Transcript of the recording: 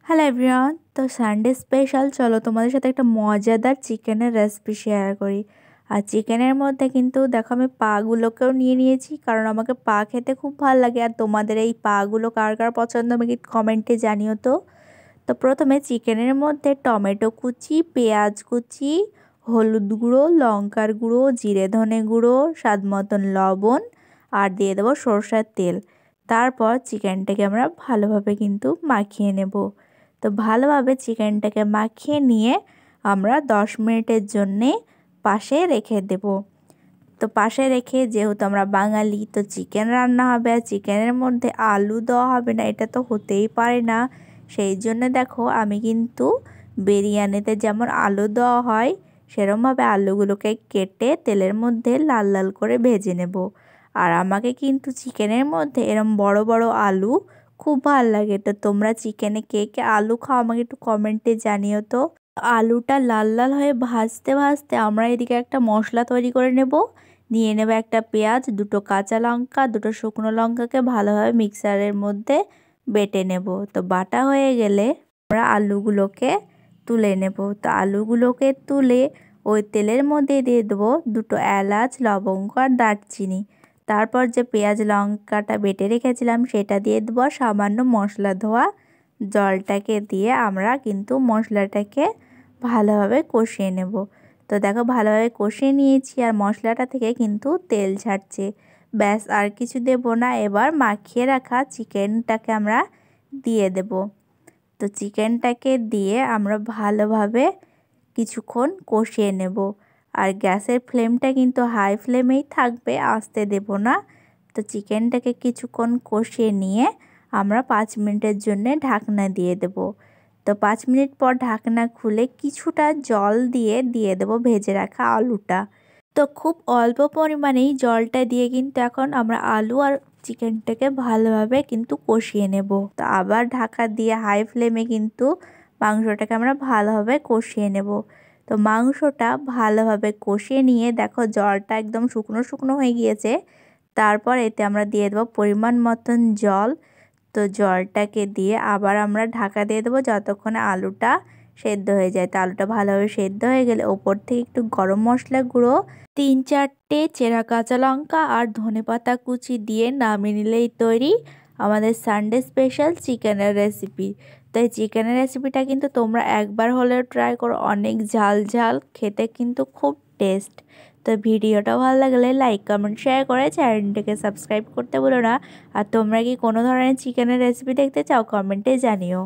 Hello everyone, তো Sunday special চলো তোমাদের সাথে একটা মজাদার চিকেনের রেসিপি শেয়ার করি। আর চিকেনের মধ্যে কিন্তু দেখো আমি পাগুলোকেও নিয়ে নিয়েছি, কারণ আমাকে পা খেতে খুব ভালো লাগে। আর তোমাদের এই পাগুলো কার কার পছন্দ আমাকে কমেন্টে জানিও। তো তো প্রথমে চিকেনের মধ্যে টমেটো কুচি, পেঁয়াজ কুচি, হলুদ গুঁড়ো, লঙ্কার গুঁড়ো, জিরে ধনে গুঁড়ো, স্বাদ মতন লবণ আর দিয়ে দেবো সরষের তেল। তারপর চিকেনটাকে আমরা ভালোভাবে কিন্তু মাখিয়ে নেব। তো ভালোভাবে চিকেনটাকে মাখিয়ে নিয়ে আমরা 10 মিনিটের জন্যে পাশে রেখে দেব। তো পাশে রেখে, যেহেতু আমরা বাঙালি, তো চিকেন রান্না হবে আর চিকেনের মধ্যে আলু দেওয়া হবে না, এটা তো হতেই পারে না। সেই জন্য দেখো আমি কিন্তু বিরিয়ানিতে যেমন আলু দেওয়া হয় সেরমভাবে আলুগুলোকে কেটে তেলের মধ্যে লাল লাল করে ভেজে নেব। আর আমাকে কিন্তু চিকেনের মধ্যে এরম বড় বড় আলু খুব ভালো লাগে। তো তোমরা চিকেনে কে কে আলু খাও আমাকে একটু কমেন্টে জানিও। তো আলুটা লাল লাল হয়ে ভাজতে ভাজতে আমরা এদিকে একটা মশলা তৈরি করে নেব। নিয়ে নেব একটা পেঁয়াজ, দুটো কাঁচা লঙ্কা, দুটো শুকনো লঙ্কাকে ভালোভাবে মিক্সারের মধ্যে বেটে নেব। তো বাটা হয়ে গেলে আমরা আলুগুলোকে তুলে নেব। তো আলুগুলোকে তুলে ওই তেলের মধ্যে দিয়ে দেবো দুটো এলাচ, লবঙ্গ আর দারচিনি। তারপর যে পেঁয়াজ লঙ্কাটা বেটে রেখেছিলাম সেটা দিয়ে দেবো, সামান্য মশলা ধোয়া জলটাকে দিয়ে আমরা কিন্তু মশলাটাকে ভালোভাবে কষিয়ে নেব। তো দেখো ভালোভাবে কষিয়ে নিয়েছি আর মশলাটা থেকে কিন্তু তেল ছাড়ছে। ব্যাস, আর কিছু দেব না। এবার মাখিয়ে রাখা চিকেনটাকে আমরা দিয়ে দেব। তো চিকেনটাকে দিয়ে আমরা ভালোভাবে কিছুক্ষণ কষিয়ে নেব। আর গ্যাসের ফ্লেমটা কিন্তু হাই ফ্লেমেই থাকবে, আস্তে দেব না। তো চিকেনটাকে কিছুক্ষণ কষিয়ে নিয়ে আমরা 5 মিনিটের জন্য ঢাকনা দিয়ে দেব। তো 5 মিনিট পর ঢাকনা খুলে কিছুটা জল দিয়ে দেব ভেজে রাখা আলুটা। তো খুব অল্প পরিমাণেই জলটা দিয়ে কিন্তু এখন আমরা আলু আর চিকেনটাকে ভালোভাবে কিন্তু কষিয়ে নেব। তো আবার ঢাকা দিয়ে হাই ফ্লেমে কিন্তু মাংসটাকে আমরা ভালোভাবে কষিয়ে নেব। তো মাংসটা ভালোভাবে কষিয়ে নিয়ে দেখো জলটা একদম শুকনো শুকনো হয়ে গিয়েছে। তারপর এতে আমরা দিয়ে দেবো পরিমাণ মতন জল। তো জলটাকে দিয়ে আবার আমরা ঢাকা দিয়ে দেবো যতক্ষণে আলুটা সেদ্ধ হয়ে যায়। তো আলুটা ভালোভাবে সেদ্ধ হয়ে গেলে ওপর থেকে একটু গরম মশলা গুঁড়ো, 3-4টে চেরা কাঁচা লঙ্কা আর ধনেপাতা কুচি দিয়ে নামিয়ে নিলেই তৈরি আমাদের সানডে স্পেশাল চিকেনের রেসিপি। তো এই চিকেনের রেসিপিটা কিন্তু তোমরা একবার হলেও ট্রাই করো, অনেক ঝাল ঝাল, খেতে কিন্তু খুব টেস্ট। তো ভিডিওটা ভালো লাগলে লাইক কমেন্ট শেয়ার করে চ্যানেলটাকে সাবস্ক্রাইব করতে ভুলো না। আর তোমরা কি কোনো ধরনের চিকেনের রেসিপি দেখতে চাও কমেন্টে জানিও।